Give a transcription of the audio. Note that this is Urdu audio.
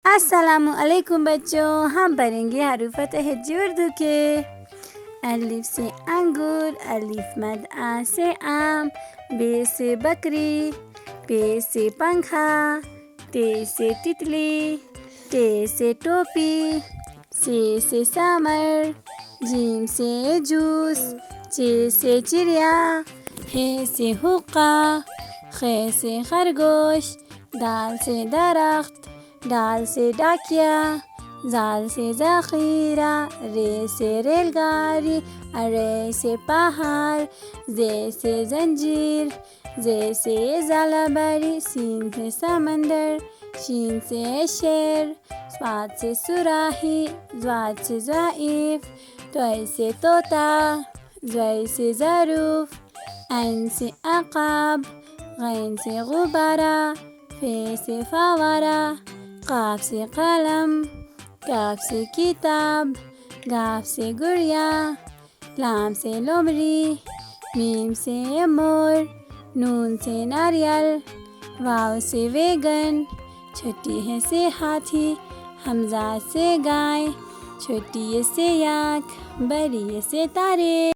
السلام علیکم بچوں، ہم پڑھیں گے حروف تہجی اردو کے۔ الف سے انگور، الف مد آ سے آم، بے سے بکری، پے سے پنکھا، تے سے تتلی، ٹے سے ٹوپی، سے سامر، جیم سے جوس، چے سے چڑیا، ہے سے حقہ، خے سے خرگوش، دال سے درخت، ڈال سے ڈاکیا، زال سے ذخیرہ، رے سے ریل گاڑی، رے سے پہاڑ، زے سے زنجیر، زے سے زالہ باری، سین سے سمندر، شین سے شیر، صاد سے صراحی، ضاد سے ضعیف، طے سے طوطا، ظے سے ظروف، عین سے عقاب، غین سے غبارہ، فے سے فوارہ، قاف سے قلم، کاف سے کتاب، گاف سے گڑیا، لام سے لومڑی، میم سے مور، نون سے ناریل، واو سے ویگن، چھوٹی ہے سے ہاتھی، حمزہ سے گائے، چھوٹی سے یاک، بڑی سے تارے۔